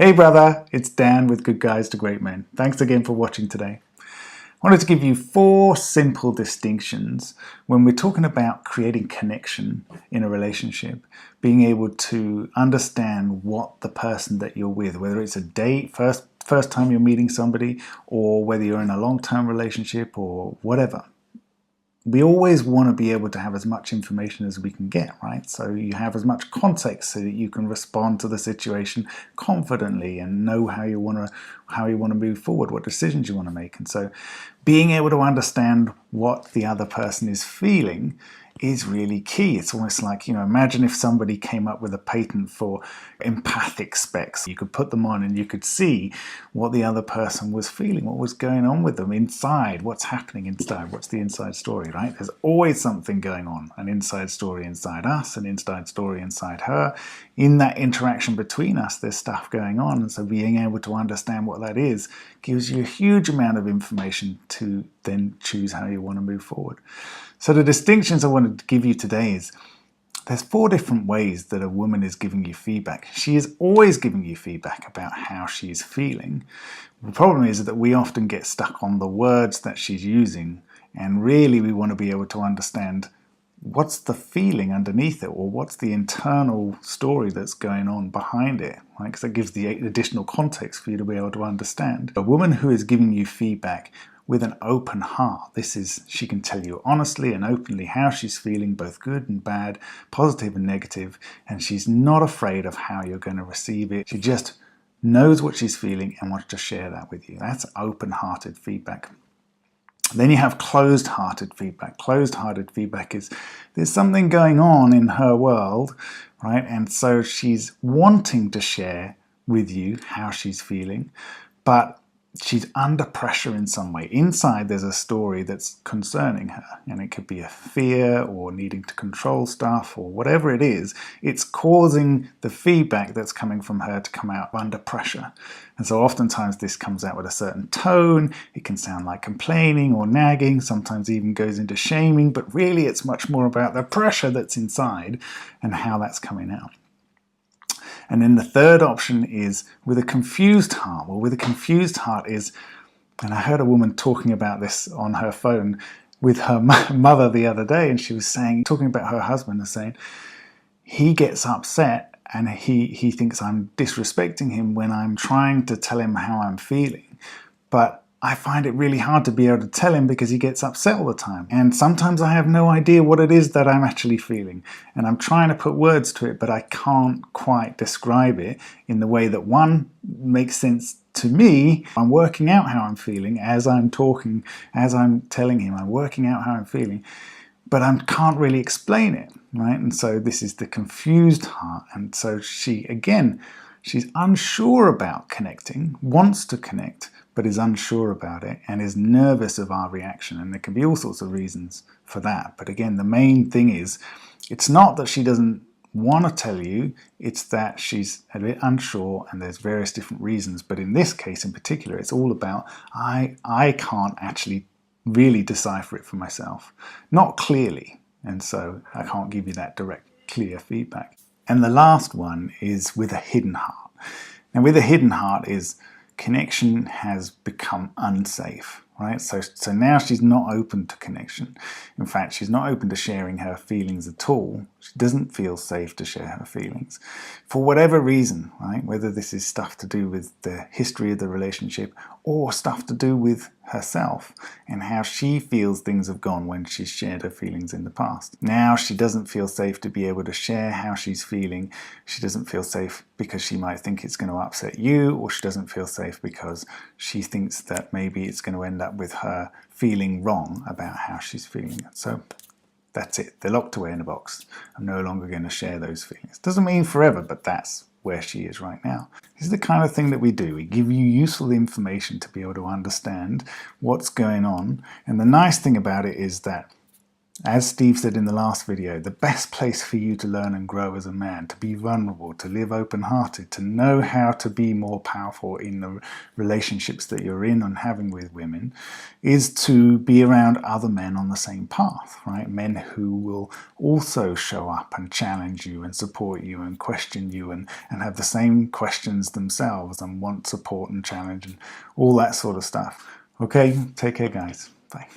Hey brother, it's Dan with Good Guys to Great Men. Thanks again for watching today. I wanted to give you 4 simple distinctions when we're talking about creating connection in a relationship, being able to understand what the person that you're with, whether it's a date, first time you're meeting somebody, or whether you're in a long-term relationship or whatever. We always want to be able to have as much information as we can get, right? So you have as much context so that you can respond to the situation confidently and know how you want to move forward, what decisions you want to make. And so being able to understand what the other person is feeling is really key. It's almost like, imagine if somebody came up with a patent for empathic specs. You could put them on and you could see what the other person was feeling, what was going on with them inside, what's happening inside, what's the inside story, right? There's always something going on, an inside story inside us, an inside story inside her. In that interaction between us, there's stuff going on. And so being able to understand what that is gives you a huge amount of information to then choose how you want to move forward. So the distinctions I wanted to give you today is there's 4 different ways that a woman is giving you feedback. She is always giving you feedback about how she's feeling. The problem is that we often get stuck on the words that she's using, and really we want to be able to understand what's the feeling underneath it, or what's the internal story that's going on behind it, right? Because that gives the additional context for you to be able to understand. A woman who is giving you feedback with an open heart. She can tell you honestly and openly how she's feeling, both good and bad, positive and negative, and she's not afraid of how you're going to receive it. She just knows what she's feeling and wants to share that with you. That's open-hearted feedback. Then you have closed-hearted feedback. Closed-hearted feedback is there's something going on in her world, right? And so she's wanting to share with you how she's feeling, but she's under pressure in some way. Inside there's a story that's concerning her, and it could be a fear or needing to control stuff or whatever it is. It's causing the feedback that's coming from her to come out under pressure. And so oftentimes this comes out with a certain tone. It can sound like complaining or nagging, sometimes even goes into shaming, but really it's much more about the pressure that's inside and how that's coming out. And then the third option is with a confused heart. Well, with a confused heart is, and I heard a woman talking about this on her phone with her mother the other day, and she was talking about her husband and saying, he gets upset and he thinks I'm disrespecting him when I'm trying to tell him how I'm feeling. But I find it really hard to be able to tell him because he gets upset all the time. And sometimes I have no idea what it is that I'm actually feeling. And I'm trying to put words to it, but I can't quite describe it in the way that one makes sense to me. I'm working out how I'm feeling as I'm talking, as I'm telling him, I'm working out how I'm feeling, but I can't really explain it, right? And so this is the confused heart. And so she's unsure about connecting, wants to connect, but is unsure about it and is nervous of our reaction. And there can be all sorts of reasons for that. But again, the main thing is, it's not that she doesn't want to tell you, it's that she's a bit unsure and there's various different reasons. But in this case in particular, it's all about, I can't actually really decipher it for myself, not clearly. And so I can't give you that direct, clear feedback. And the last one is with a hidden heart. Now with a hidden heart is connection has become unsafe, right? So now she's not open to connection. In fact, she's not open to sharing her feelings at all. She doesn't feel safe to share her feelings for whatever reason, right? Whether this is stuff to do with the history of the relationship or stuff to do with herself and how she feels things have gone when she's shared her feelings in the past. Now she doesn't feel safe to be able to share how she's feeling. She doesn't feel safe because she might think it's going to upset you, or she doesn't feel safe because she thinks that maybe it's going to end up with her feeling wrong about how she's feeling. So that's it. They're locked away in a box. I'm no longer going to share those feelings. Doesn't mean forever, but that's where she is right now. This is the kind of thing that we do. We give you useful information to be able to understand what's going on. And the nice thing about it is that As Steve said in the last video, the best place for you to learn and grow as a man, to be vulnerable, to live open-hearted, to know how to be more powerful in the relationships that you're in and having with women, is to be around other men on the same path, right? Men who will also show up and challenge you and support you and question you and have the same questions themselves and want support and challenge and all that sort of stuff. Okay, take care guys. Bye.